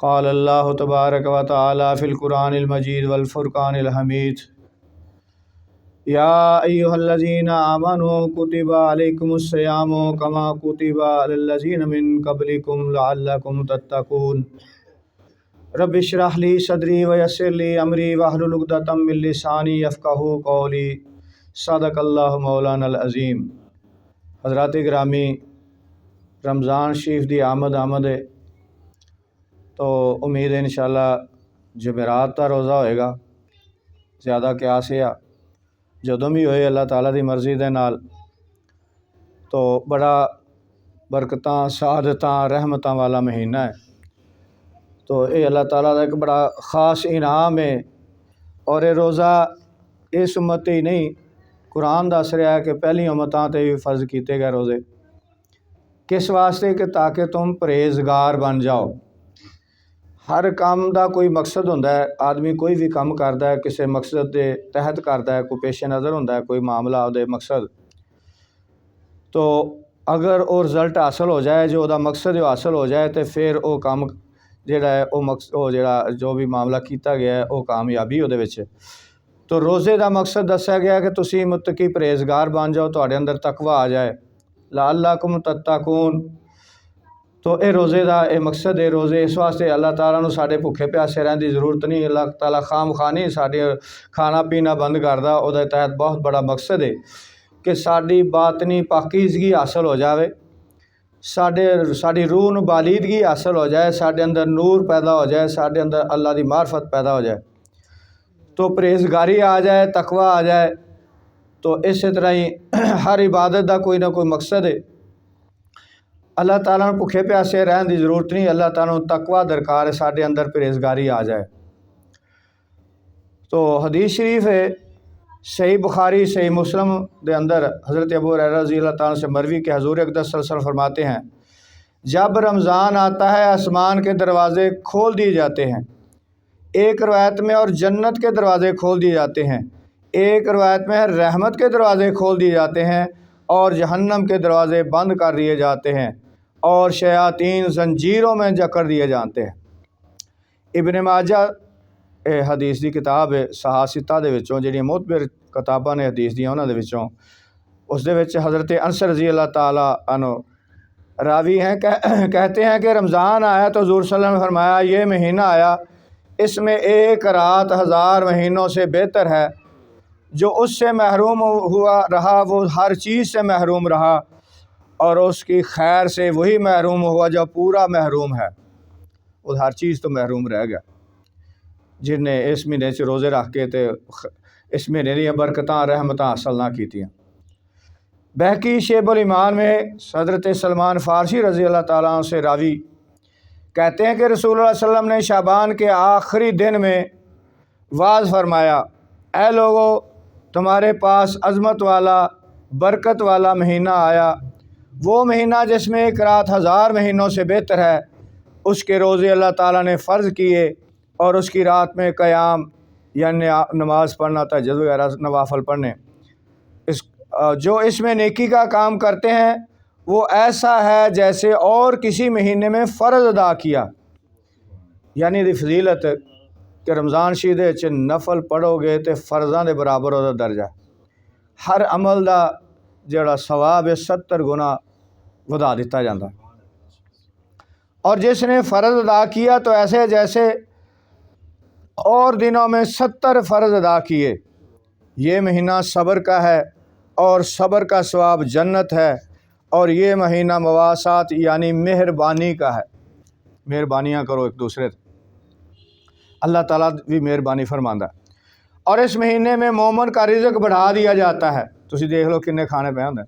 क़ाल अल्लाहु तबारक व तआला फ़िल क़ुरानिल मजीद वल फ़ुरक़ानिल हमीद या अय्युहल्लज़ीना आमनू कुतिबा अलैकुमुस्सियामु कमा कुतिबा अलल्लज़ीना मिन क़ब्लिकुम लअल्लकुम तत्तक़ून रब्बि इश्रह ली सदरी व यस्सिर ली अमरी वहलुल उक़दतम मिन लिसानी यफ़क़हू क़ौली सदक़ल्लाहु मौलानल अज़ीम। हज़रात गिरामी, रमज़ान शरीफ दी आमद है तो उम्मीद है इंशाअल्लाह जुमेरात का रोज़ा होएगा। ज़्यादा क्यास है जदों भी होए अल्लाह ताला दी मर्ज़ी दे नाल तो बड़ा बरकतां सआदतां रहमतां वाला महीना है। तो ये अल्लाह ताला दा एक बड़ा ख़ास इनाम है। और ये रोज़ा इस उम्मत ही नहीं, कुरान दस रहा है कि पहली उम्मतां ते भी फ़र्ज़ किए गए रोज़े किस वास्ते कि ताकि तुम परहेज़गार बन जाओ। हर काम का कोई मकसद होंदा है। आदमी कोई भी काम करता है किसी मकसद के तहत करता है, कोई पेश नज़र होंदा है, कोई मामला उहदे मकसद। तो अगर वो रिजल्ट हासिल हो जाए, जो उहदा मकसद है हासिल हो जाए, तो फिर वो काम जिहड़ा है वो जो भी मामला किया गया है वो कामयाबी उहदे विच। तो रोज़े का मकसद दस्या गया कि तुसी मुत्तकी परहेज़गार बन जाओ, तुहाडे अंदर तकवा आ जाए, लअल्लकुम तत्तकून। तो ये रोज़े का यह मकसद है। रोज़े इस वास्ते अल्लाह ताला नूं साडे भुखे प्यासे रहने की जरूरत नहीं। अल्लाह ताला खामखा नहीं साडे खाना पीना बंद करदा। उहदे तहत बहुत बड़ा मकसद है कि साडी बातनी पाकीज़गी हासिल हो जाए, साडी रूह नूं बालीदगी हासिल हो जाए, साडे अंदर नूर पैदा हो जाए, साडे अंदर अल्लाह की मार्फत पैदा हो जाए, तो परहेज़गारी आ जाए, तकवा आ जाए। तो इस तरह ही हर इबादत का कोई ना कोई मकसद है। अल्लाह ताला नूं भुखे प्यासे रहने की जरूरत नहीं, अल्लाह ताला नूं तकवा दरकार है, साडे अंदर परहेज़गारी आ जाए। तो हदीस शरीफ है सही बुखारी सही मुस्लिम के अंदर हज़रत अबू हुरैरा रज़ी अल्लाह ताला से मरवी के हज़ूर अक़दस सल्लल्लाहु अलैहि वसल्लम फरमाते हैं, जब रमज़ान आता है आसमान के दरवाज़े खोल दिए जाते हैं, एक रवायत में और जन्नत के दरवाज़े खोल दिए जाते हैं, एक रवायत में रहमत के दरवाज़े खोल दिए जाते हैं और जहन्नम के दरवाज़े बंद कर दिए जाते हैं और शयातीन जंजीरों में जकड़ दिए जाते हैं। इब्न माजा हदीस की किताब है सहासिता दे विचों जिहड़ियां मोतबर किताबां ने हदीस दियां उन्हां दे विचों उस दे विच हज़रत अनस रज़ी अल्लाह ताला अन्हु रावी हैं कहते हैं कि रमज़ान आया तो हुज़ूर सल्लल्लाहु अलैहि वसल्लम ने फरमाया, ये महीना आया, इसमें एक रात 1000 महीनों से बेहतर है। जो उससे महरूम हुआ रहा वो हर चीज़ से महरूम रहा और उसकी खैर से वही महरूम हुआ जो पूरा महरूम है। वो हर चीज़ तो महरूम रह गया जिन्हें इस महीने च रोज़े रख के तो इस महीने दी बरकतां रहमतां हासिल ना कीतियां। बहकी शेबुल ईमान में हज़रत सलमान फ़ारसी रज़ी अल्लाह ताला से रावी कहते हैं कि रसूलुल्लाह सल्लल्लाहु अलैहि वसल्लम ने शाबान के आखिरी दिन में वाज़ फरमाया, ऐ लोगो, तुम्हारे पास अज़मत वाला बरकत वाला महीना आया, वो महीना जिसमें एक रात 1000 महीनों से बेहतर है। उसके रोज़े अल्लाह ताला ने फ़र्ज़ किए और उसकी रात में क़याम यानी नमाज़ पढ़ना, तहज्जुद वगैरह नवाफ़िल पढ़ने, इस जो इसमें नेकी का काम करते हैं वो ऐसा है जैसे और किसी महीने में फ़र्ज़ अदा किया। यानी दी फजीलत कि रमज़ान शरीफ च नफल पढ़ोगे तो फ़र्ज़ां दे बराबर उहदा दर्जा, हर अमल का जिहड़ा सवाब है 70 गुना वधा दिता जाता। और जिसने फ़र्ज़ अदा किया तो ऐसे जैसे और दिनों में 70 फ़र्ज़ अदा किए। ये महीना सब्र का है और सब्र का सवाब जन्नत है। और ये महीना मवासात यानी मेहरबानी का है, मेहरबानियाँ करो एक दूसरे, अल्लाह ताला भी मेहरबानी फरमांदा। और इस महीने में मोमन का रिज़्क बढ़ा दिया जाता है। तुसीं देख लो किन्ने खाने पे होंदे,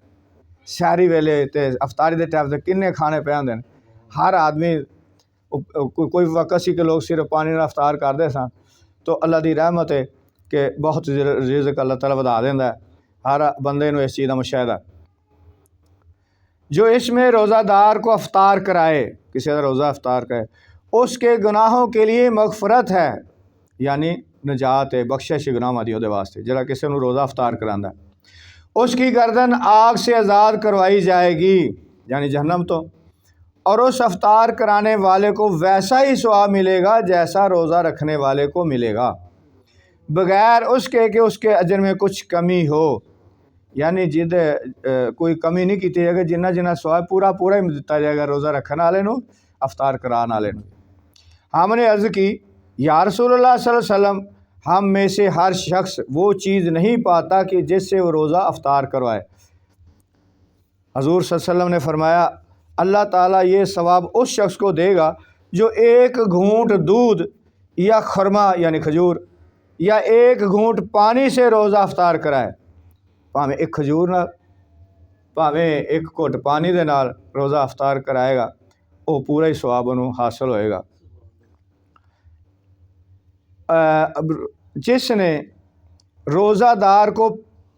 शहरी वेले ते अफतारी के टाइम से किन्ने खाने पे होंदे। हर आदमी कोई वक्त सी कि लोग सिर्फ पानी नाल अफतार करते सन, तो अल्लाह की रहमत है कि बहुत रिज़्क अल्लाह ताला बढ़ा देंदा है। हर बंदे नूं इस चीज़ का मुशाहिदा। जो इसमें रोज़ादार को अफ्तार कराए, किसी का रोज़ा अफ्तार कराए, उसके गुनाहों के लिए मगफरत है, यानी निजात है, बख्शिश गुनाहों दी उहदे वास्ते। जिहड़ा किसी नूं रोज़ा अफ्तार करांदा उसकी गर्दन आग से आज़ाद करवाई जाएगी, यानी जहन्नम तो, और उस अफ्तार कराने वाले को वैसा ही सवाब मिलेगा जैसा रोज़ा रखने वाले को मिलेगा, बग़ैर उसके कि उसके अजर में कुछ कमी हो। यानी जिद कोई कमी नहीं की जाएगी, जिन्ना जिन्ना सवाब पूरा पूरा ही दिता जाएगा रोज़ा रखने वाले नूं, अफ्तार कराने वाले नूं। हमने अर्ज़ की, या रसूलुल्लाह सल्लल्लाहु अलैहि वसल्लम, हम में से हर शख्स वो चीज़ नहीं पाता कि जिससे वो रोज़ा अफ्तार करवाए। हज़ूर सल्लल्लाहु अलैहि वसल्लम ने फरमाया, अल्लाह ताला ये सवाब उस शख्स को देगा जो एक घूंट दूध या खुरमा यानी खजूर या एक घूंट पानी से रोज़ा अफ्तार कराए। भावें एक खजूर नाल, भावें एक घुट पानी दे नाल रोज़ा अफ्तार कराएगा, वो पूरा ही सवाब उन्होंने हासिल होएगा। जिसने रोज़ादार को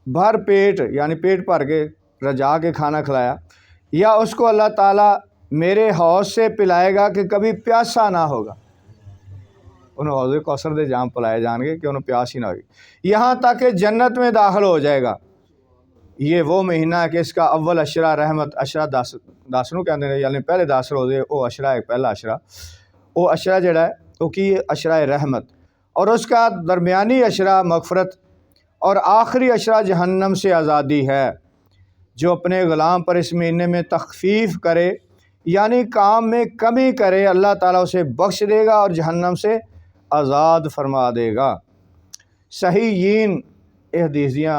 भर पेट यानी पेट भर के रजा के खाना खिलाया, या उसको अल्लाह ताला मेरे हौज़ से पिलाएगा कि कभी प्यासा ना होगा। उन्हें हौज़ कौसर दे जाम पिलाए जाएंगे कि उन्हें प्यास ही ना होगी, यहाँ तक कि जन्नत में दाखिल हो जाएगा। ये वो महीना है कि इसका अव्वल अशरा रहमत, अशरा 10 नूं कहते हैं, यानी पहले 10 रोज़े वो अशरा है, पहला अशरा वो अशरा जड़ा है वो की अशरा रहमत, और उसका दरमियानी अशरा मगफ़रत, और आखिरी अशरा जहन्नम से आज़ादी है। जो अपने ग़ुलाम पर इस महीने में तख़फ़ीफ़ करे यानी काम में कमी करे, अल्लाह ताला उसे बख्श देगा और जहन्नम से आज़ाद फरमा देगा। सहीयीन हदीसियाँ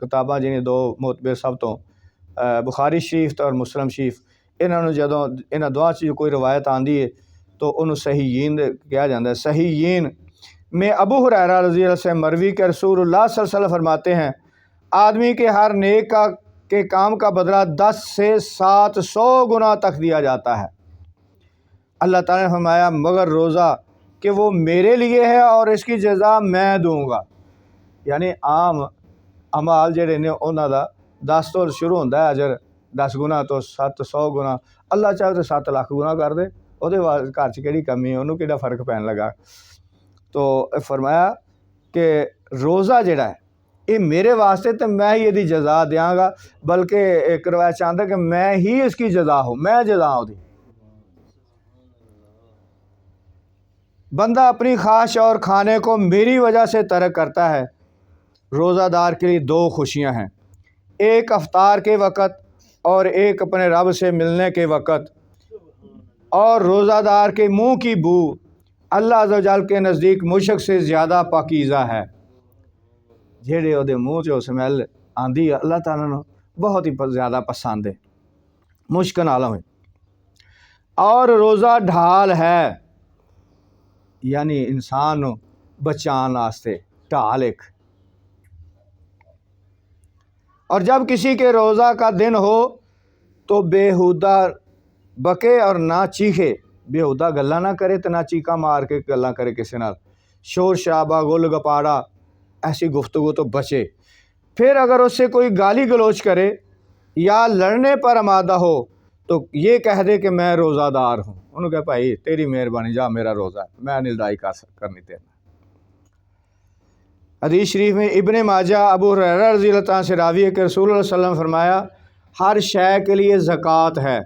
किताबां जिन्हें दो मोतबर सब तो बुखारी शरीफ और मुस्लिम शरीफ, इन्होंने जदों इन्हां दोवां च कोई रवायत आंदी है तो उन्होंने सहीयीन कहा जाता है। सहीयीन में अबू हुरैरा रज़ी अल्लाह से मरवी के रसूलुल्लाह सल्लल्लाहु अलैहि वसल्लम फरमाते हैं, आदमी के हर नेक के काम का बदला 10 से 700 गुना तक दिया जाता है। अल्लाह ताला ने फरमाया मगर रोज़ा कि वो मेरे लिए है और इसकी जज़ा मैं दूँगा। यानी आम अमाल जेडे ने उन्हां दा 10 तो शुरू होंदा है अजर, 10 गुना तो 700 गुना, अल्लाह चाहे तो 7 लाख गुना कर दे, उहदे घर च केड़ी कमी है, उन्होंने केड़ा फ़र्क पैन लगा। तो फरमाया कि रोज़ा जेड़ा है ये मेरे वास्ते तो मैं ही यदी जज़ा देंगा, बल्कि एक रवायत चाहता कि मैं ही इसकी जज़ा हूँ, मैं जज़ा हूँ। बंदा अपनी ख्वाहिश और खाने को मेरी वजह से तर्क करता है। रोज़ादार के लिए 2 खुशियाँ हैं, एक अफ्तार के वक़्त और एक अपने रब से मिलने के वक़्त। और रोज़ादार के मुँह की बू अल्लाह अज़्ज़ा वजल के नज़दीक मुश्क से ज़्यादा पाकीज़ा है। जेड़े उहदे मुँह चो स्मैल आंदी है अल्लाह ताला नूं बहुत ही ज़्यादा पसंद है, मुश्क नालों है। और रोज़ा ढाल है, यानी इंसान बचाने वास्ते ढाल एक। और जब किसी के रोज़ा का दिन हो तो बेहुदा बके और ना चीखे, बेहुदा गल्ला ना करे तो ना चीका मार के गल्ला करे किसी नाल, शोर शराबा गुल गपाड़ा ऐसी गुफ्तगू तो बचे। फिर अगर उससे कोई गाली गलोच करे या लड़ने पर आमादा हो तो ये कह दे कि मैं रोज़ादार हूँ। उन्होंने कहा भाई तेरी मेहरबानी, जा मेरा रोज़ा, मैं नहीं लड़ाई करनी तेरे। हदीस शरीफ में इब्ने माजा अबू हुरैरा रज़ी अल्लाह ताला से रावी है कि रसूल सल्लल्लाहु अलैहि वसल्लम फरमाया, हर शय के लिए ज़कात है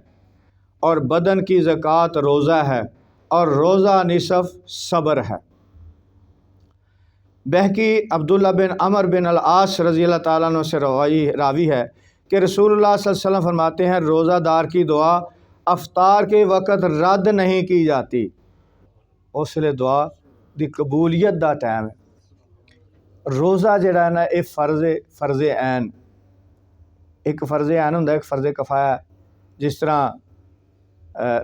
और बदन की ज़कात रोज़ा है और रोज़ा निसफ़ सब्र है। बहकी अब्दुल्ला बिन अमर बिन अल-आस रज़ी अल्लाह ताला अन्हु से रावी है कि रसूलुल्लाह सल्लल्लाहु अलैहि वसल्लम फरमाते हैं, रोज़ादार की दुआ अफ्तार के वक़्त रद्द नहीं की जाती। उसले दुआ दी कबूलियत दा टाइम है। रोज़ा जिहड़ा है ना ये फ़र्ज़ ऐन, एक फ़र्ज़ ऐन हुंदा, एक फ़र्ज़ कफ़ाया। जिस तरह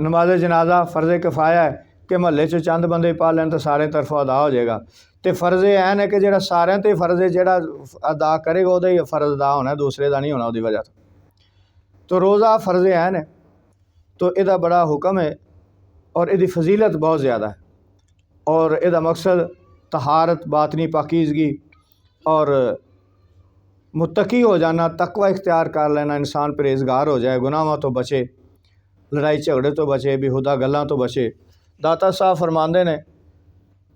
नमाज़ जनाजा फ़र्ज़ कफ़ाया है कि महल्ले च चंद बंदे पा लैन तो सारे तरफों अदा हो जाएगा, तो फ़र्ज़ ऐन है कि जिहड़ा सारे ते फ़र्ज़ जिहड़ा अदा करेगा उहदा ही फ़र्ज़ अदा होना, दूसरे का नहीं होना उहदी वजह तो रोज़ा फ़र्ज़ ऐन है। तो इहदा बड़ा हुक्म है और इहदी फजीलत बहुत ज़्यादा है, और इहदा मकसद तहारत, बातनी पाकीज़गी और मुत्तकी हो जाना, तकवा इख्तियार कर लेना, इंसान परहेज़गार हो जाए, गुनाहों तो बचे, लड़ाई झगड़े तो बचे, बेहुदा गल्लां तो बचे। दाता साहब फरमांदे ने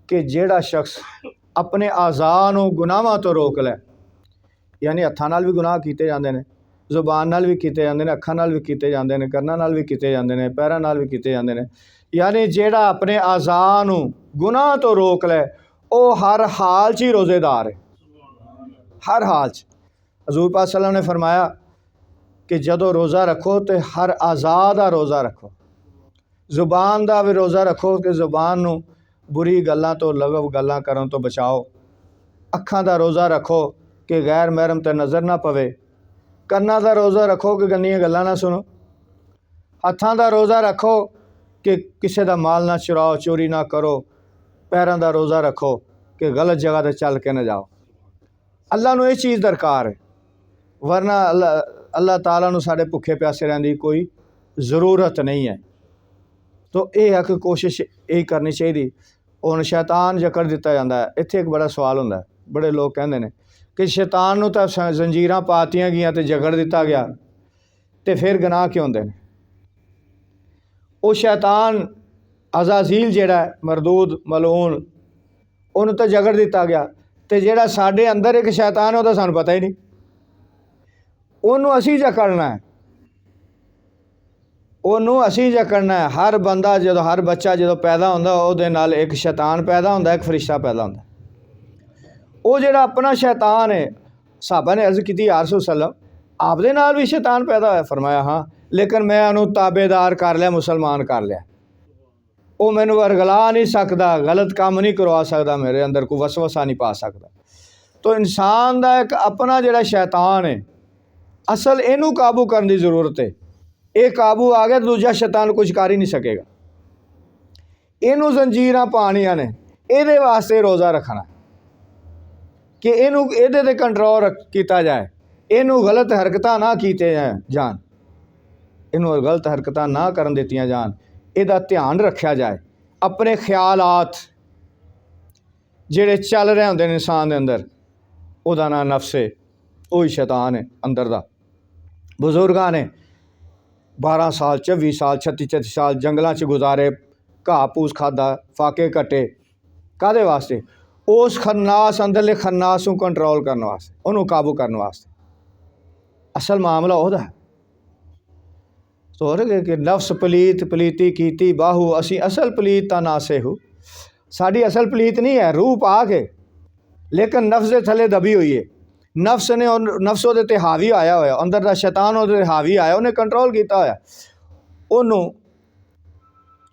कि जेड़ा शख्स अपने आज़ा नूं गुनाहां तो रोक लै, यानी हत्थां नाल भी गुनाह कीते जांदे ने, ਜ਼ੁਬਾਨ ਨਾਲ ਵੀ ਕੀਤੇ ਜਾਂਦੇ ਨੇ, ਅੱਖਾਂ ਨਾਲ ਵੀ ਕੀਤੇ ਜਾਂਦੇ ਨੇ, ਕੰਨਾਂ ਨਾਲ ਵੀ ਕੀਤੇ ਜਾਂਦੇ ਨੇ, ਪੈਰਾਂ ਨਾਲ ਵੀ ਕੀਤੇ ਜਾਂਦੇ ਨੇ। ਯਾਨੀ ਜਿਹੜਾ ਆਪਣੇ ਆਜ਼ਾ ਨੂੰ ਗੁਨਾਹ ਤੋਂ ਰੋਕ ਲੈ ਉਹ ਹਰ ਹਾਲ 'ਚ ਹੀ ਰੋਜ਼ੇਦਾਰ ਹੈ, ਹਰ ਹਾਲ 'ਚ। ਹਜ਼ੂਰ ਪਾਕ ਸੱਲੱਲਾਹੁ अलैहि वसल्लम ने फरमाया कि ਜਦੋਂ ਰੋਜ਼ਾ ਰੱਖੋ तो हर आज़ा ਦਾ ਰੋਜ਼ਾ ਰੱਖੋ, ਜ਼ੁਬਾਨ ਦਾ ਵੀ ਰੋਜ਼ਾ ਰੱਖੋ ਕਿ ਜ਼ੁਬਾਨ ਨੂੰ ਬੁਰੀ ਗੱਲਾਂ ਤੋਂ, ਲਗਵ ਗੱਲਾਂ ਕਰਨ ਤੋਂ ਬਚਾਓ। ਅੱਖਾਂ ਦਾ ਰੋਜ਼ਾ ਰੱਖੋ ਕਿ ਗੈਰ ਮਹਿਰਮ ਤੇ ਨਜ਼ਰ ਨਾ ਪਵੇ। ਕੰਨਾਂ ਦਾ ਰੋਜ਼ਾ ਰੱਖੋ ਕਿ ਗੰਦੀਆਂ ਗੱਲਾਂ ਨਾ ਸੁਣੋ। ਹੱਥਾਂ ਦਾ ਰੋਜ਼ਾ ਰੱਖੋ ਕਿ ਕਿਸੇ ਦਾ ਮਾਲ ਨਾ ਚੁਰਾਓ, ਚੋਰੀ ਨਾ ਕਰੋ। ਪੈਰਾਂ ਦਾ ਰੋਜ਼ਾ ਰੱਖੋ ਕਿ ਗਲਤ ਜਗ੍ਹਾ 'ਤੇ ਚੱਲ ਕੇ ਨਾ ਜਾਓ। ਅੱਲਾ ਨੂੰ ਇਹ ਚੀਜ਼ ਦਰਕਾਰ ਹੈ, ਵਰਨਾ ਅੱਲਾ ਤਾਲਾ ਨੂੰ ਸਾਡੇ ਭੁੱਖੇ ਪਿਆਸੇ ਰਹਿਣ ਦੀ ਕੋਈ ਜ਼ਰੂਰਤ ਨਹੀਂ ਹੈ। ਤੋ ਇਹ ਹੈ ਕਿ ਕੋਸ਼ਿਸ਼ ਇਹ ਕਰਨੀ ਚਾਹੀਦੀ। ਹੁਣ ਸ਼ੈਤਾਨ ਜਕੜ ਦਿੱਤਾ ਜਾਂਦਾ ਹੈ। ਇੱਥੇ ਇੱਕ ਬੜਾ ਸਵਾਲ ਹੁੰਦਾ, ਬੜੇ ਲੋਕ ਕਹਿੰਦੇ ਨੇ ਕਿ ਸ਼ੈਤਾਨ ਨੂੰ ਤਾਂ ਜ਼ੰਜੀਰਾਂ ਪਾਤੀਆਂ ਗਈਆਂ ਤੇ ਜਕੜ ਦਿੱਤਾ ਗਿਆ, ਤੇ ਫਿਰ ਗੁਨਾਹ ਕਿਉਂ ਹੁੰਦੇ ਨੇ? ਉਹ ਸ਼ੈਤਾਨ ਅਜ਼ਾਜ਼ੀਲ ਜਿਹੜਾ ਮਰਦੂਦ ਮਲਊਨ, ਉਹਨੂੰ ਤਾਂ ਜਕੜ ਦਿੱਤਾ ਗਿਆ, ਤੇ ਜਿਹੜਾ ਸਾਡੇ ਅੰਦਰ ਇੱਕ ਸ਼ੈਤਾਨ ਉਹਦਾ ਸਾਨੂੰ ਪਤਾ ਹੀ ਨਹੀਂ। ਉਹਨੂੰ ਅਸੀਂ ਜਕੜਨਾ ਹੈ, ਉਹਨੂੰ ਅਸੀਂ ਜਕੜਨਾ ਹੈ। ਹਰ ਬੰਦਾ ਜਦੋਂ, ਹਰ ਬੱਚਾ ਜਦੋਂ ਪੈਦਾ ਹੁੰਦਾ ਉਹਦੇ ਨਾਲ ਇੱਕ ਸ਼ੈਤਾਨ ਪੈਦਾ ਹੁੰਦਾ, ਇੱਕ ਫਰਿਸ਼ਤਾ ਪੈਦਾ ਹੁੰਦਾ। ਉਹ ਜਿਹੜਾ ਆਪਣਾ ਸ਼ੈਤਾਨ ਹੈ, ਸਾਹਬਾ ਨੇ अर्ज़ ਕੀਤੀ या रसूल सल्लम आपदे नाल भी शैतान पैदा होया? फरमाया हाँ, लेकिन मैं उन्होंने ताबेदार कर लिया, मुसलमान कर लिया। वो मैनू वरगला नहीं सकता, गलत काम नहीं करवा सकता, मेरे अंदर कोई वसवसा नहीं पा सकता। तो इंसान का एक अपना जिहड़ा शैतान है, असल इनू काबू करने की जरूरत है। ये काबू आ गया दूजा शैतान कुछ कर ही नहीं सकेगा। इनू जंजीरां पानियां ने, ये वास्ते रोज़ा रखना कि इनू इहदे ते कंट्रोल किया जाए, इनू गलत हरकतां ना कीते जान, इनू गलत हरकतां ना करन दित्तियां जान, इहदा ध्यान रखा जाए। अपने ख्यालात जिहड़े चल रहे होंदे ने इंसान दे अंदर, उहदा नाम नफ्स है, वही शैतान है अंदर दा। बुजुर्गां ने 12 साल 24 साल 36 साल जंगलों च गुजारे, घाह फूस खादा, फाके कट्टे, काहदे वास्ते? उस खन्नास अंदरले खन्नास नूं कंट्रोल करने वास्ते, उन्होंने काबू करने वास्ते। असल मामला ओहदा है। तो कि नफ्स पलीत पलीती कीती बाहू, असी असल पलीत ता ना सेहू, साड़ी असल पलीत नहीं है, रूह पाक है, लेकिन नफ्स के थले दबी हुई है। नफ्स ने नफ्स वो ते हावी आया होया, अंदर दा शैतान वो हावी आया, उन्हें कंट्रोल किया होया। उन्होंने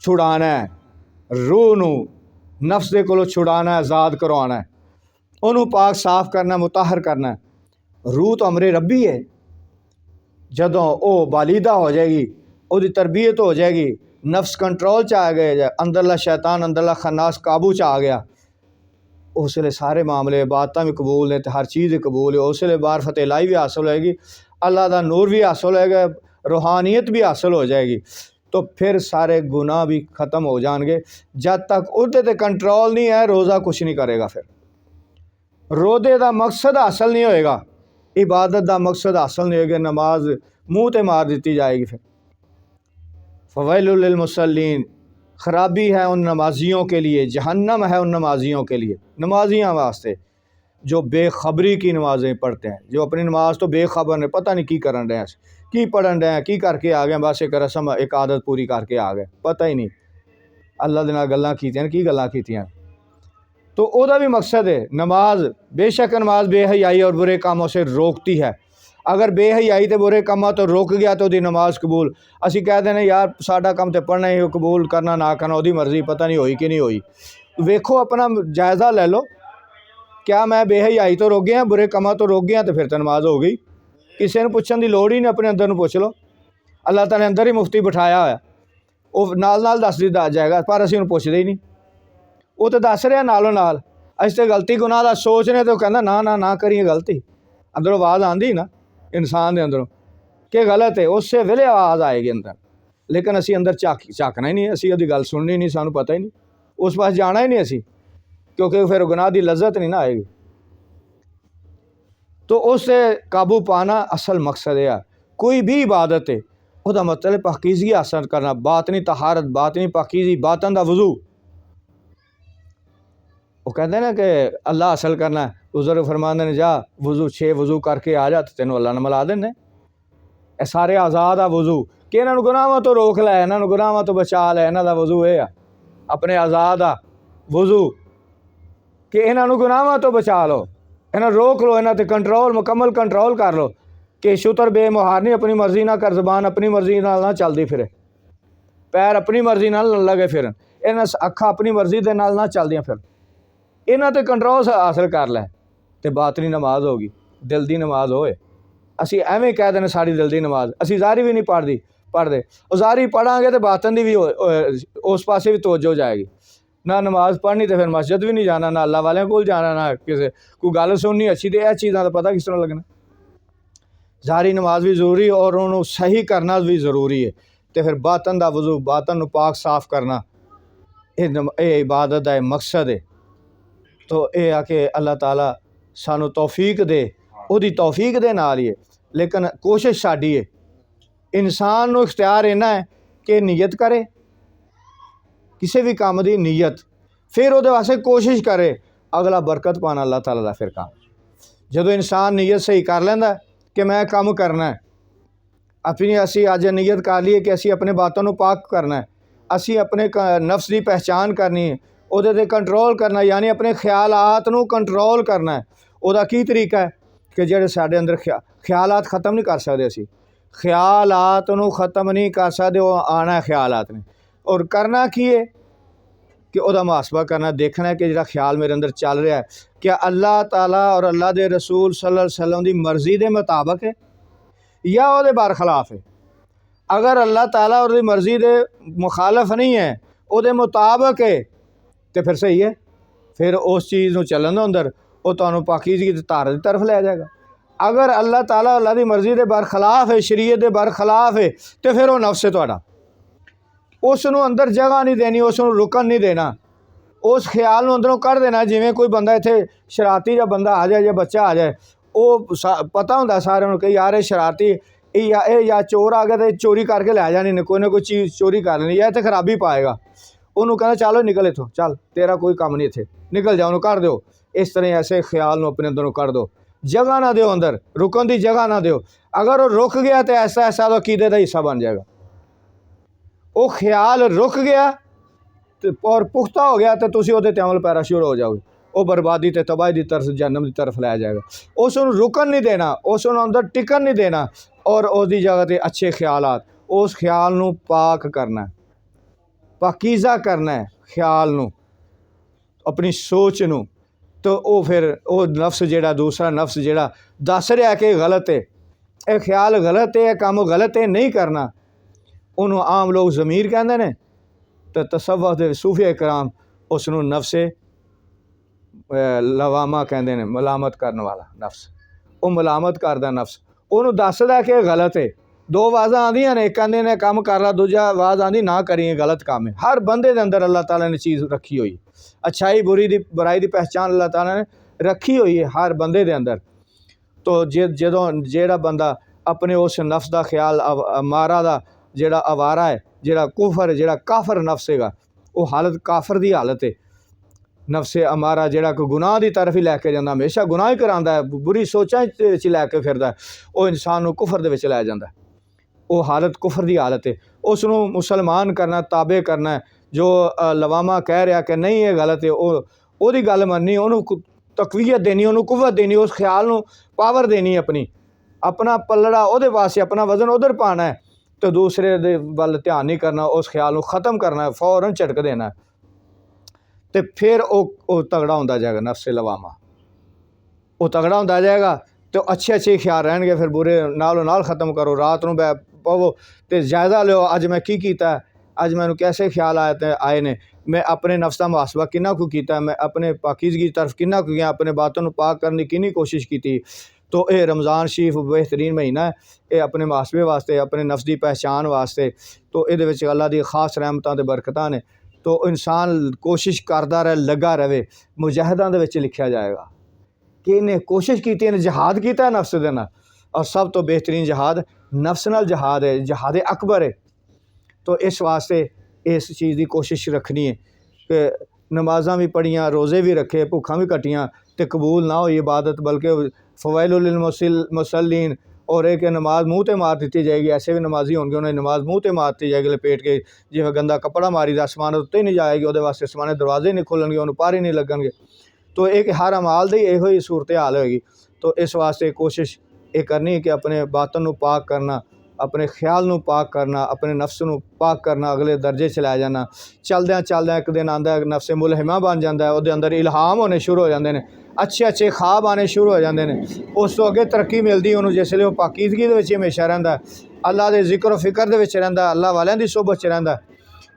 छुड़ाना है, रूह नू नफ्स दे कोलों छुड़ाना है, आज़ाद करवाना है, उन्होंने पाक साफ करना, मुताहर करना है। रूह तो अमरे रब्बी है, जदों वो बालीदा हो जाएगी, उसकी तरबियत हो जाएगी, नफ्स कंट्रोल च आ गया, अंदरला शैतान अंदरला खन्नास काबू च आ गया, उस वे सारे मामले इबादतां भी कबूल ने, हर चीज़ कबूल है। उस वे बार फतेह लाई भी हासिल होएगी, अल्लाह का नूर भी हासिल होएगा, रूहानियत भी हासिल हो जाएगी। तो फिर सारे गुनाह भी ख़त्म हो जाएंगे। जब तक उहदे ते कंट्रोल नहीं है, रोज़ा कुछ नहीं करेगा। फिर रोज़े का मकसद हासिल नहीं होएगा, इबादत का मकसद हासिल नहीं होएगा, नमाज मुँह ते मार दी जाएगी। फिर फ़वैलुल लिल मुसल्लीन, ख़राबी है उन नमाजियों के लिए, जहन्नम है उन नमाजियों के लिए, नमाजियों वास्ते जो बेखबरी की नमाज़ें पढ़ते हैं, जो अपनी नमाज तो बेखबर ने, पता नहीं की करन रहे हैं, की पढ़न रहे हैं, की करके आ गए, बस एक रस्म एक आदत पूरी करके आ गए, पता ही नहीं अल्लाह दे नाल गल्लां कीतियां की गल्लां कीतियां। तो ओदा भी मकसद है नमाज। बेशक नमाज बेहयाई और बुरे कामों से रोकती है। अगर बेहयाई तो बुरे कामों तो रोक गया तो दी नमाज कबूल। असी कह देने यार साडा काम तो पढ़ना ही, कबूल करना ना करना उसकी मर्जी, पता नहीं हुई कि नहीं हुई। वेखो अपना जायज़ा ले लो, क्या मैं बेहयाई तो रोक गया, बुरे कामों तो रोक गया, तो फिर तो नमाज हो गई। किसी ने पुछण की लोड़ ही नहीं, अपने अंदर पुछ लो। अल्लाह ताला ने अंदर ही मुफ्ती बिठाया होया, वो नाल दस दिता जाएगा, पर असीं उन्हें पुछदे ही नहीं। वो तो दस रहा नालों नाल, असीं तो गलती गुनाह दा सोचने, तो कहना ना ना ना करिए गलती, अंदरों आवाज़ आती ना इंसान के अंदरों कि गलत है, उस वेले आवाज़ आएगी अंदर, लेकिन असीं अंदर झाकना ही नहीं, असीं उसकी गल सुननी नहीं, सानूं पता ही नहीं, उस पास जाना ही नहीं असीं, क्योंकि फिर गुनाह की लज्जत नहीं ना आएगी। तो उससे काबू पाना असल मकसद है। कोई भी इबादत है उसका मतलब पाकीज़गी हासिल करना, बातनी तहारत, बातनी पाकीज़गी, बातन दा वज़ू। वो कहते हैं ना कि अल्लाह हासिल करना है, बुजुर्ग फरमाते हैं जा वज़ू 6 वज़ू करके आ जा, तो तेनों अल्लाह ने मिला देने। ਇਹ ਸਾਰੇ ਆਜ਼ਾਦ ਆ ਵਜ਼ੂ ਕਿ ਇਹਨਾਂ ਨੂੰ ਗੁਨਾਹਾਂ ਤੋਂ ਰੋਕ ਲੈ, ਇਹਨਾਂ ਨੂੰ ਗੁਨਾਹਾਂ ਤੋਂ ਬਚਾ ਲੈ। ਇਹਨਾਂ ਦਾ ਵਜ਼ੂ ਇਹ ਆ, ਆਪਣੇ ਆਜ਼ਾਦ ਆ ਵਜ਼ੂ ਕਿ ਇਹਨਾਂ ਨੂੰ ਗੁਨਾਹਾਂ ਤੋਂ ਬਚਾ ਲਓ, ਇਹਨਾਂ ਰੋਕ ਲਓ, ਇਹਨਾਂ 'ਤੇ ਕੰਟਰੋਲ ਮੁਕੰਮਲ ਕੰਟਰੋਲ ਕਰ ਲਓ ਕਿ ਸ਼ੁਤਰ ਬੇਮੁਹਾਰ ਨਹੀਂ, ਆਪਣੀ ਮਰਜ਼ੀ ਨਾ ਕਰ, ਜ਼ਬਾਨ ਆਪਣੀ ਮਰਜ਼ੀ ਨਾਲ ਨਾ ਚੱਲਦੀ ਫਿਰੇ, ਪੈਰ ਆਪਣੀ ਮਰਜ਼ੀ ਨਾਲ ਨਾ ਲੱਗੇ ਫਿਰਨ, ਇਹਨਾਂ ਅੱਖਾਂ ਆਪਣੀ ਮਰਜ਼ੀ ਦੇ ਨਾਲ ਨਾ ਚੱਲਦੀਆਂ ਫਿਰ, ਇਹਨਾਂ 'ਤੇ ਕੰਟਰੋਲ ਹਾਸਲ ਕਰ ਲੈ ਤੇ ਬਾਤਨੀ ਨਮਾਜ਼ ਹੋਗੀ, ਦਿਲ ਦੀ ਨਮਾਜ਼ ਹੋਏ। ਅਸੀਂ ਐਵੇਂ ਕਹਿ ਦਿੰਦੇ ਸਾਡੀ ਦਿਲ ਦੀ ਨਮਾਜ਼, ਅਸੀਂ ਜ਼ਾਹਰੀ ਵੀ ਨਹੀਂ ਪੜ੍ਹਦੇ, ਉਹ ਜ਼ਾਹਰੀ ਪੜ੍ਹਾਂਗੇ ਤਾਂ ਬਾਤਨ ਦੀ ਵੀ ਉਸ ਪਾਸੇ ਵੀ ਤਵੱਜੋ ਜਾਏਗੀ। ਨਾ ਨਮਾਜ਼ ਪੜ੍ਹਨੀ तो फिर मस्जिद भी नहीं जाना, ना अल्लाह वाले कोल जाना, ना किसी कोई गल सुननी अच्छी, तो यह चीज़ों का पता किस तरह लगना। ज़ाहरी नमाज भी ज़रूरी और उन्होंने सही करना भी ज़रूरी है। तो फिर बातन का वज़ू, बातन को पाक साफ करना, ये इबादत का मकसद है। तो यह आ कि अल्लाह ताला सानू तौफीक दे, उहदी तौफीक दे नाल ही है, लेकिन कोशिश साडी है। इंसान नू इख्तियार इन्ना है कि नीयत करे किसी भी काम की नीयत, फिर वो वास्ते कोशिश करे, अगला बरकत पाना अल्लाह ताला दा फिर काम। जदों इंसान नीयत सही कर लैंदा कि मैं काम करना है, अपनी असी अज नीयत कर लीए कि असी अपने बातों को पाक करना है, असी अपने नफ्स की पहचान करनी है, उहदे ते कंट्रोल करना, यानी अपने ख्यालात नू कंट्रोल करना है। उहदा की तरीका है कि जेड़े साडे अंदर ख्यालात ख़त्म नहीं कर सकते, असी ख्यालात नू ख़त्म नहीं कर सकते, वो आना है ख्यालात ने। और करना की है कि उहदा मुहासबा करना, देखना है कि जिहड़ा ख्याल मेरे अंदर चल रहा है क्या अल्लाह ताला और अल्लाह के रसूल सल्लल्लाहु अलैहि वसल्लम की मर्ज़ी के मुताबिक है या उहदे बरखिलाफ है। अगर अल्लाह ताला और मर्ज़ी के मुखालफ नहीं है, उहदे मुताबिक है, तो फिर सही है, फिर उस चीज़ को चलन दो अंदर, वो तुहानू पाकीज़गी की धार की तरफ लै जाएगा। अगर अल्लाह ताला अल्लाह की मर्ज़ी के बरखिलाफ है, शरीयत के बरखिलाफ है, तो फिर वो नफ्स है तुहाडा, उसनू अंदर जगह नहीं देनी, उसनू रुकन नहीं देना, उस ख्याल नू अंदरों कढ़ देना। जिवें कोई बंदा इत्थे शरारती या बंदा आ जाए या बच्चा आ जाए, वो पता हुंदा सारिਆਂ ਨੂੰ कि यार ये शरारती या चोर आ गया तो चोरी करके लै जानी ने, कोई ना कोई चीज़ चोरी कर लेनी, या इत्थे खराबी पाएगा, उन्होंने कहना चलो निकल इत्थों, चल तेरा कोई काम नहीं, इत्थे निकल जा, उन्होंने कर दो। इस तरह ऐसे ख्याल नू अपने अंदरों कर दो, जगह ना दो, अंदर रुकन की जगह ना दो। अगर वो रुक गया तो ऐसा ऐसा तो अकीदे का हिस्सा बन जाएगा। वो ख्याल रुक गया और पुख्ता हो गया तो तुसी उहदे ते अमल पैरा शुरू हो जाओगे, वो बर्बादी ते तबाही की तरफ, जहन्नम की तरफ लै जाएगा। उसनू रुकन नहीं देना, उसनू अंदर टिकन नहीं देना, और उसकी जगह ते अच्छे ख्यालात, उस ख्याल नू पाक करना है, पाकीज़ा करना है ख्याल नू, अपनी सोच नू। तो वो फिर वो नफ्स जिहड़ा दूसरा नफ्स जिहड़ा दस रहा है कि गलत है, यह ख्याल गलत है, यह काम गलत है, नहीं करना, उन्होंने आम लोग ज़मीर कहते हैं। तो तसव्वुफ़ दे सूफिया कराम उसनू नफ्से लवामा कहते हैं, मलामत करने वाला नफ्स, वो मलामत करदा नफ्स, उन्होंने दसदा कि गलत है। दो आवाज़ां आंदियां ने, एक कहंदे ने काम कर ला, दूजा आवाज़ आंदी ना करिए, गलत काम है। हर बंदे दे अंदर अल्लाह ताला ने चीज़ रखी हुई, अच्छाई बुरी दी बुराई की पहचान अल्लाह ताला ने रखी हुई है हर बंदे दे अंदर। तो जदों जेड़ा बंदा अपने उस नफ्स का ख्याल मारा दा जेड़ा आवारा है, जेड़ा कुफर है, जेड़ा काफर नफ्स है, वो हालत काफर की हालत है। नफ्से अमारा जेड़ा कोई गुनाह की तरफ ही लैके जाता, हमेशा गुनाह ही करांदा है, बुरी सोचां च लैके फिरदा है, वो इंसान नू कुफर दे विच लै जांदा है। वो हालत कुफर की हालत है। उसनू मुसलमान करना, ताबे करना है। जो लवामा कह रहा कि नहीं ये गलत है, वो गल मननी, उन्होंने तकवीयत देनी, उन्होंने कुव्वत देनी, उस ख्याल नू पावर देनी, अपनी अपना पलड़ा उहदे पासे, अपना वजन उधर पाना है, तो दूसरे दे वल ध्यान नहीं करना, उस ख्याल नू ख़त्म करना है, फौरन झटक देना है। तो फिर वो तगड़ा होंदा जाएगा, नफ्स लवामा वो तगड़ा होंदा जाएगा। तो अच्छे अच्छे ख्याल रहणगे, फिर बुरे नालों नाल ख़त्म करो। रात नू पवो तो जायज़ा लो, अज मैं की कीता है, अज मैनू कैसे ख्याल आए ने, मैं अपने नफ्स का मुहासबा किन्ना कु कीता, मैं अपने पाकीज़गी की तरफ किन्ना कु गया, अपने बातों को पाक करने की किन्नी कोशिश की। तो ये रमज़ान शरीफ बेहतरीन महीना है, ये अपने मुहासबे वास्ते, अपने नफ्स की पहचान वास्ते। तो ये अल्लाह की खास रहमतां ते बरकतां ने। तो इंसान कोशिश करता रहे, लगा रहे, मुजाहिदां दे विच लिखा जाएगा कि इन्हें कोशिश की, इन्हें जहाद किया नफ्स दे नाल, और सब तो बेहतरीन जहाद नफ्स नाल जहाद है, जहाद अकबर है। तो इस वास्ते इस चीज़ की कोशिश रखनी है कि नमाज़ां भी पढ़ियाँ, रोज़े भी रखे, भुखां भी कट्टियाँ, तो कबूल ना हो इबादत, बल्कि फ़वैलुल लिल मुसल्लीन, और एक नमाज मूँह ते मार दी जाएगी, ऐसे भी नमाजी होंगे उन्हें नमाज मूँह ते मार दी जाएगी लपेट के, जिवें गंदा कपड़ा मारी दा आसमान उत्ते नहीं जाएगी, वो वास्ते आसमाने दरवाजे नहीं खुलणगे, उन्होंने पारे नहीं लगणगे। तो एक हर अमाल दी इहो ही सूरत हाल होएगी। तो इस वास्ते कोशिश ये करनी कि अपने बातन नूं पाक करना, अपने ख्याल नूं पाक करना, अपने नफ्स नूं पाक करना, अगले दर्जे च लै जाना। चलद्यां चलद्यां एक दिन आंदा है नफ्से मुलहिमा बन जाता है, उहदे अंदर इल्हाम होने शुरू हो जाते हैं, अच्छे अच्छे ख्वाब आने शुरू हो जाते हैं। उस तो अगे तरक्की मिलती है उन्होंने जिसले वो पाकीदगी दे विच हमेशा रहिंदा है, अल्लाह के जिक्र फिक्र दे विच रहिंदा, अल्लाह वालियां दी सोहबत च रहिंदा।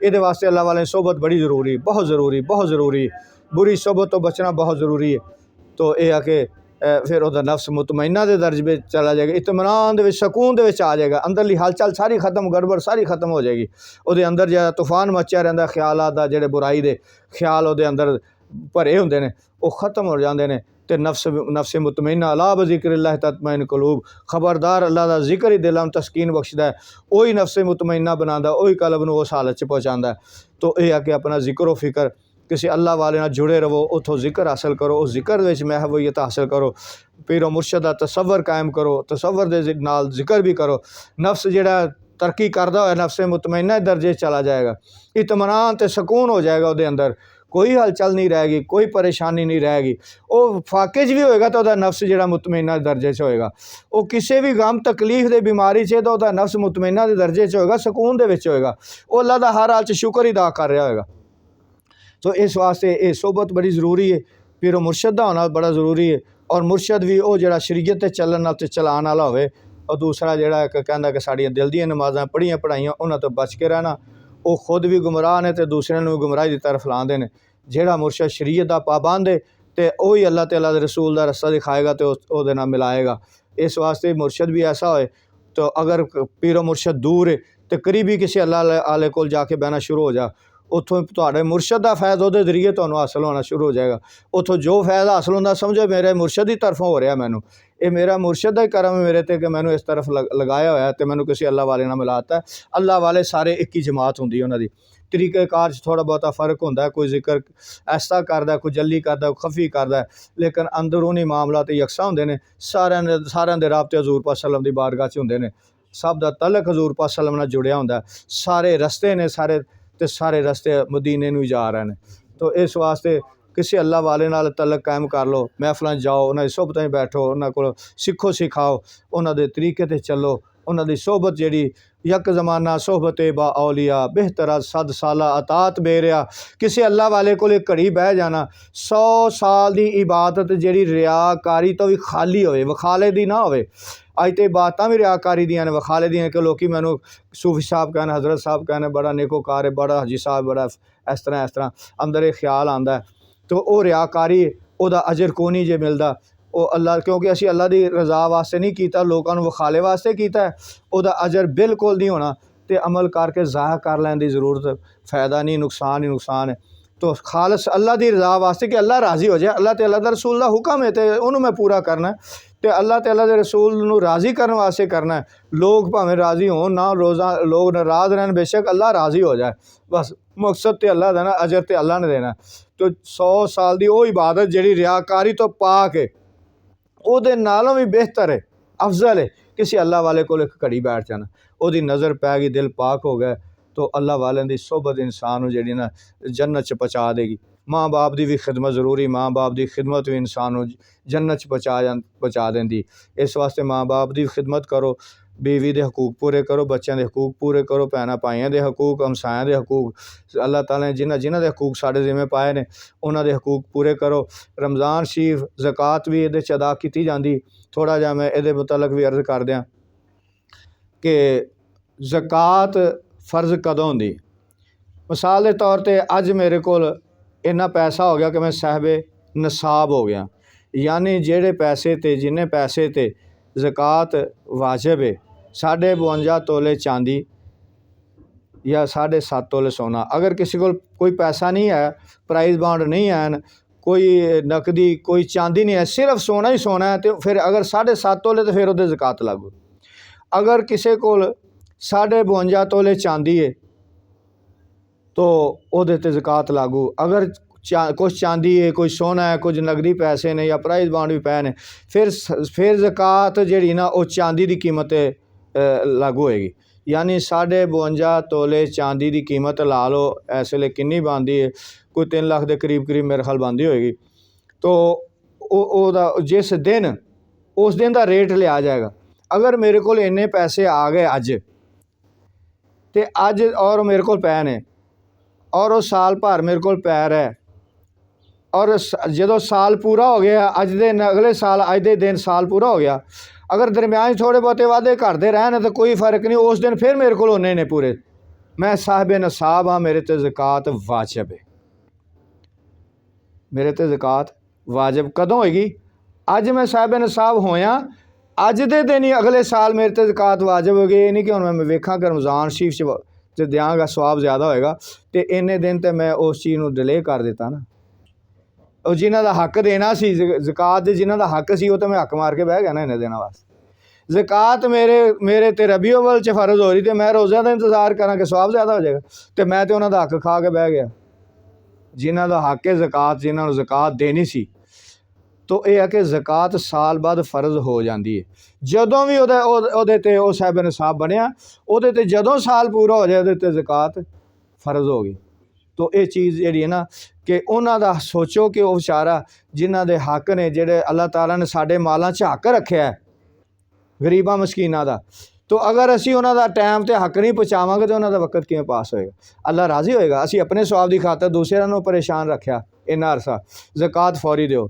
ये वास्ते अल्लाह वाले सोहबत बड़ी ज़रूरी, बहुत ज़रूरी, बहुत ज़रूरी है। बुरी सोहबत तो बचना बहुत ज़रूरी है। तो यह है कि फिर वह नफ्स मुतमइना के दर्ज में चला जाएगा, इत्मीनान दे सकून दे आ जाएगा, अंदरली हलचल सारी खत्म, गड़बड़ सारी खत्म हो जाएगी। वो अंदर जो तूफान मचा रहिंदा ख्यालात दा, जेहड़े बुराई दे ख्याल वो अंदर भरे होंदे ने, वो खत्म हो जाते हैं। तो नफ्स मुतमइना अला बिज़िक्रिल्लाह तत्मइन्नुल कुलूब, खबरदार अल्लाह का जिक्र ही दिलों तस्कीन बख्शदा है, वही नफ्स मुतमइना बनाता, वही कल्ब नूं उस हालत च पहुँचाता है। तो यह है कि अपना जिक्र फिक्र किसी अल्लाह वाले नाल जुड़े रहो, उतों जिक्र हासिल करो, उस जिक्र विच महबूबियत हासिल करो, पीरो मुर्शद का तसव्वुर कायम करो, तसव्वुर दे नाल जिक्र भी करो। नफ्स जिहड़ा तरक्की करदा होया नफ्स मुतमइना दर्जे चला जाएगा, इत्मीनान ते सकून हो जाएगा, उसके अंदर कोई हलचल नहीं रहेगी, कोई परेशानी नहीं रहेगी। वो फाकिज भी होएगा तो नफ्स जिहड़ा मुतमइना दर्जे च होएगा, वो किसी भी गम तकलीफ दे बीमारी च तो नफ्स मुतमइना दे दर्जे च होएगा, सकून दे विच होएगा, वो अल्लाह दा हर हाल च शुक्र ही अदा कर रहा होएगा। तो इस वास्ते ये सोहबत बड़ी ज़रूरी है, पीरो मुर्शद का होना बड़ा ज़रूरी है। और मुर्शद भी वो जो शरीयत ते चलन नाल ते चलान वाला होवे, और दूसरा जोड़ा एक कहता कि साड़ियाँ दिल दी नमाज़ां पढ़ियां पढ़ाइयां उन्हां तो बच के रहना, वो खुद भी गुमराह ने तो दूसरों भी गुमराही की तरफ लाते हैं। जोड़ा मुर्शद शरीयत का पाबंद है तो वही अल्लाह तआला दे रसूल का रस्ता दिखाएगा तो उसदे नाल मिलाएगा। इस वास्ते मुर्शद भी ऐसा होए, तो अगर पीरो मुर्शद दूर है तो करीबी किसी अल्लाह आले कोल जाके बहना शुरू हो जा, उतों तुहाडे मुर्शद का फैज़ वो जरिए तुहानूं हासिल होना शुरू हो जाएगा। उतों जो फैज़ हासिल होंदा समझो मेरे मुर्शद की तरफों हो रहा, मैनू ये मेरा मुर्शद का ही करम है मेरे ते कि मैनू इस तरफ लगाया होया तो मैनू किसी अल्लाह वाले नाल मिलाता है। अल्लाह वाले सारे एक ही जमात होंदी उन्हां दी, तरीक़ेकार थोड़ा बहुता फ़र्क होंदा है, कोई जिक्र ऐसा करदा, कोई जल्ली करदा, कोई खफी करदा, लेकिन अंदरूनी मामला तो यकसा होंदे ने। सारियां दे राबते हज़ूर पाक सल्लम दी बारगाह च होंदे ने, सब दा तलक हज़ूर पाक सल्लम नाल जुड़िया होंदा, सारे रस्ते ने सारे रस्ते मदीने नूं जा रहे हैं। तो इस वास्ते किसी अल्लाह वाले नाल तलक कायम कर लो, महफिलां जाओ, उन्हां दी सोहबतां बैठो, उन्हां कोल सिखो सिखाओ, उन्हां दे तरीके ते चलो, उन्हां दी सोहबत जिहड़ी यक ज़माना सोहबत बा औलिया बेहतरा सद साला अतात बेरिया। किसी अल्लाह वाले को घड़ी बह जाना, 100 साल की इबादत जिहड़ी रियाकारी तो भी खाली होवे, वखाले दी ना होवे। अज तो इबादतां भी रियाकारी दियां ने, वखाले दियां कि लोग मैनू सूफी साहब कहने, हज़रत साहब कहने, बड़ा नेकोकार है, बड़ा हजी साहब, बड़ा इस तरह अंदर एक ख्याल आंदा है। तो वह रियाकारी उहदा अजर को नहीं जे मिलता, वो अल्लाह, क्योंकि असी अल्लाह की रज़ा वास्ते नहीं किया, लोगों को विखाले वास्ते किया है, उहदा अजर बिल्कुल नहीं होना। तो अमल करके ज़ाया कर लैन की ज़रूरत, फ़ायदा नहीं, नुकसान ही नुकसान है। तो खालस अल्लाह की रज़ा वास्ते कि अल्लाह राज़ी हो जाए, अल्लाह तआला दा रसूल दा हुक्म है तो उन्होंने मैं पूरा करना है, तो अल्लाह तआला दे रसूल नूं राज़ी करने वास्ते करना है। लोग भावें राज़ी होण ना, रोज़ा लोग नाराज़ रहन, बेशक अल्लाह राज़ी हो जाए, बस मकसद तो अल्लाह देना, अजर तो अल्लाह ने देना। तो 100 साल की वो इबादत जिहड़ी रियाकारी तो पाक है, ਉਹਦੇ नालों भी बेहतर है, अफजल है किसी अल्लाह वाले को एक घड़ी बैठ जाना, ਉਹਦੀ नज़र पै गई, दिल पाक हो गया, तो अल्लाह वाले की सोहबत इंसान को जी ना जन्नत च पहुँचा देगी। माँ बाप की भी खिदमत ज़रूरी, माँ बाप की खिदमत भी इंसान को जन्नत च पहुँचा देंदी। इस वास्ते माँ बाप की खिदमत करो, बीवी के हकूक पूरे करो, बच्चों के हकूक पूरे करो, भैन भाइयों के हकूक, हमसायां के हकूक, अल्लाह ताला ने जिन्हां दे हकूक साढ़े जिम्मे पाए ने उन्होंने हकूक पूरे करो। रमज़ान शरीफ ज़कात भी ये अदा की जाती। थोड़ा जहा मैं ये मुतलक भी अर्ज़ कर दियाँ कि ज़कात फ़र्ज़ कदों होंदी। मिसाल के तौर पर अज मेरे को इन्ना पैसा हो गया कि मैं साहिबे नसाब हो गया, यानी जेड़े पैसे ते जिन्ने पैसे ते ज़कात वाजिब है, 52.5 तोले चांदी या 7.5 तोले सोना। अगर किसी को कोई पैसा नहीं है, प्राइज बॉन्ड नहीं है, कोई नकदी कोई चांदी नहीं है, सिर्फ सोना ही सोना है, तो फिर अगर 7.5 तोले तो फिर उहदे ज़कात लागू। अगर किसी को 52.5 तोले चांदी है तो उहदे ते ज़कात लागू। अगर कुछ चांदी है, कुछ सोना है, कुछ नकदी पैसे ने या प्राइज बॉन्ड भी पै ने, फिर ज़कात जी ना वो चांदी की कीमत लागू होएगी। यानी 52.5 तोले चांदी की कीमत ला लो इस वेले किन्नी बनती है, कोई 3 लाख के करीब मेरे ख्याल बनती होएगी। तो जिस दिन उस दिन का रेट लिया जाएगा। अगर मेरे को इन्ने पैसे आ गए अज और मेरे को पै ने और वो साल भर मेरे को पै रहा है और जो साल पूरा हो गया अज दे अगले साल अज दे दिन साल पूरा हो गया, अगर दरम्यान थोड़े बहुते वादे घटते रहन तो कोई फर्क नहीं, उस दिन फिर मेरे को उन्ने ने पूरे, मैं साहिब नसाब हाँ, मेरे ते ज़कात वाजिब है, मेरे ते ज़कात वाजिब कदों होएगी? अज मैं साहिब नसाब होया अज दे दिन ही अगले साल मेरे ते ज़कात वाजिब होगी। ये नहीं कि हुण मैं वेखां कि रमज़ान शरीफ च देंगा सवाब ज़्यादा होएगा तो इन्ने दिन तो मैं उस चीज़ को डिले कर दिता ना। और जिन्हों का हक देना सी ज़कात जिन्हों का हक सी वो तो मैं हक मार के बह गया ना इन्हें दिनों वास्ते। ज़कात मेरे ते रबी अव्वल च फ़र्ज हो रही तो मैं रोज़ा का इंतज़ार करा कि सवाब ज़्यादा हो जाएगा, तो मैं तो उन्होंने हक खा के बह गया। जिन्हों का हक है ज़कात, जिन्होंने ज़कात देनी सी, तो यह है कि ज़कात साल बाद फ़र्ज हो जाती है। जदों भी वो साहिब नसाब बनया उहदे ते जदों साल पूरा हो जाए उहदे ते ज़कात फ़र्ज हो गई। तो ये चीज़ जी है ना कि उन्हों का सोचो कि वह बेचारा जिन्हों के हक ने जेडे अल्लाह ताला ने साडे मालां च हक रखे है गरीबां मस्कीनां दा, तो अगर असी उन्हों का टाइम तो हक नहीं पहुँचावांगे तो उन्हों का वक्त किवें पास होएगा? अल्लाह राज़ी होएगा? असी अपने स्वाब की खातर दूसरों को परेशान रखा इन्ना अरसा। ज़कात फौरी दो,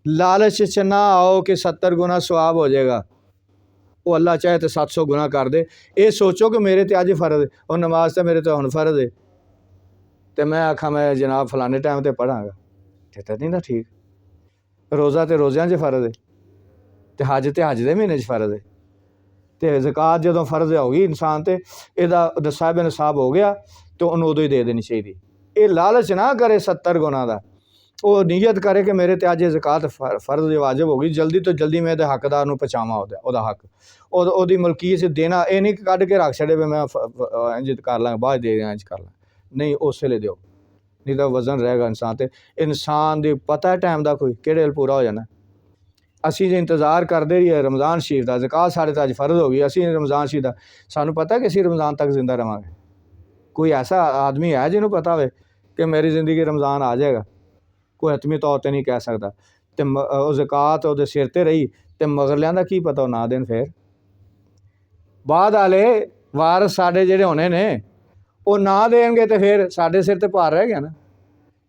लालच च ना आओ कि 70 गुना सवाब हो जाएगा, वो अल्लाह चाहे तो 700 गुना कर दे। ये सोचो कि मेरे ते अज फ़र्ज है और नमाज तो मेरे तो हुण फ़र्ज है, तो मैं आखा मैं जनाब फलाने टाइम पर पढ़ांगा, तो नहीं ना ठीक। रोज़ा तो रोज़ियां च फ़र्ज है, तो हज के महीने च फ़र्ज है, तो ज़कात जो फ़र्ज होगी इंसान ते इहदा साहिब नसाब हो गया तो उन्होंने उदों ही दे देनी चाहिए। ये लालच ना करे 70 गुना का, वो नीयत करे कि मेरे ते अज ज़कात फ़र्ज वाजिब होगी, जल्दी तो जल्दी मैं हकदार नूं पहुँचावां उहदा हक, उहदी मलकीयत देना। ये नहीं कढ़ के रख छड़े भी मैं इंज कर लांगा बाद दे दें, इंज कर लांगा, नहीं उस वेले दो, नहीं तो वजन रहेगा इंसान ते। इंसान दी पता है टाइम का कोई किहड़े वेले पूरा हो जाना। असी जो इंतज़ार करते रहिए रमज़ान शरीफ का, ज़कात साढ़े तो अज फ़र्ज हो गई, असी रमज़ान शरीफ का सानू पता है कि असी रमज़ान तक जिंदा रहांगे? कोई ऐसा आदमी है जिन्हों पता हो कि मेरी ज़िंदगी रमज़ान आ जाएगा? कोई हतमी तौर पर नहीं कह सकता। तो ज़कात वो सिर ते रही तो मगरलियां दा की पता ना देन, फिर बाद आले वारस साडे जिहड़े होने ने वो ना देंगे तो फिर साडे सिर ते भार रह गया ना।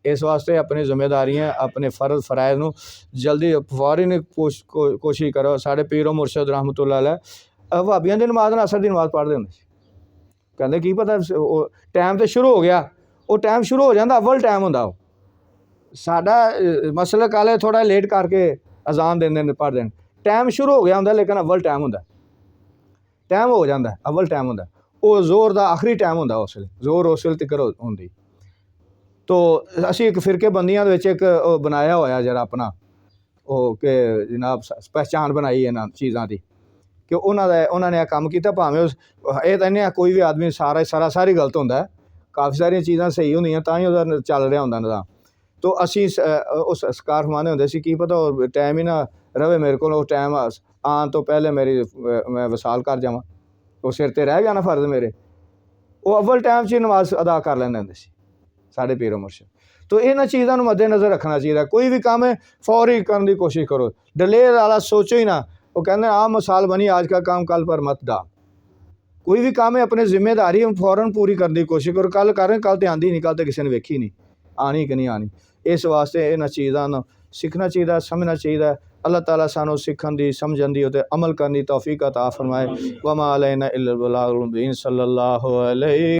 इस वास्ते अपनी जिम्मेदारियां अपने फ़र्ज फ़राइज़ नूं जल्दी फौरी कोशिश करो। साडे पीरो मुर्शद रहमतुल्लाह अलैह भाबियां दी नमाज़ असर की नमाज़ पढ़ते होंदे सी, कहंदे की पता टाइम तो शुरू हो गया, वो टाइम शुरू हो जाता अव्वल टाइम होंदा वो साडा मसलक आले थोड़ा लेट करके अजान देंदे पढ़ देन, टाइम शुरू हो गया होंदा लेकिन अव्वल टाइम होंदा, टाइम हो जाता अव्वल टाइम होंदा, वो जोर का आखिरी टाइम होंदा, उस वेले जोर उस वेले तक होंदी। तो असी एक फिरके बंदियां एक बनाया होया जरा अपना वो कि जनाब पहचान बनाई इन्हां चीज़ों की कि उन्होंने काम किया, भावें ये तो नहीं कोई भी आदमी सारी गलत होंदा है, काफ़ी सारिया चीज़ां सही होंदियां तां ही उहदा चल रहा होंदा निज़ाम। तो असी उस सरकार फरमाने होंदे सी की पता टाइम ही ना रवे मेरे को, टाइम आन तो पहले मैं वसाल कर जावां, वो सिर ते रह गया ना फ़र्ज मेरे, वो अव्वल टाइम च नमाज अदा कर लैंदे होंदे सी साढ़े पीरो मुर्शद। तो इन्हां चीज़ों को मद्देनज़र रखना चाहिए। कोई भी काम है फौरी करने की कोशिश करो, डिले वाला सोचो ही ना। वो कहते हैं आम मिसाल बनी आज का काम कल पर मत डाल। कोई भी काम है अपनी जिम्मेदारी फौरन पूरी करने की कोशिश करो, कल करें कल तो आँदी नहीं, कल तो किसी ने वेखी नहीं आनी कि नहीं आनी। इस वास्ते इन्हां चीज़ों को सीखना चाहिए, समझना चाहिए। अल्लाह ताला सानू सीखण दी समझण दी ते अमल करने की तौफीक अता फरमाए। वमा अलैना इल्लल बलागुल मुबीन। सल्लल्लाहु अलैहि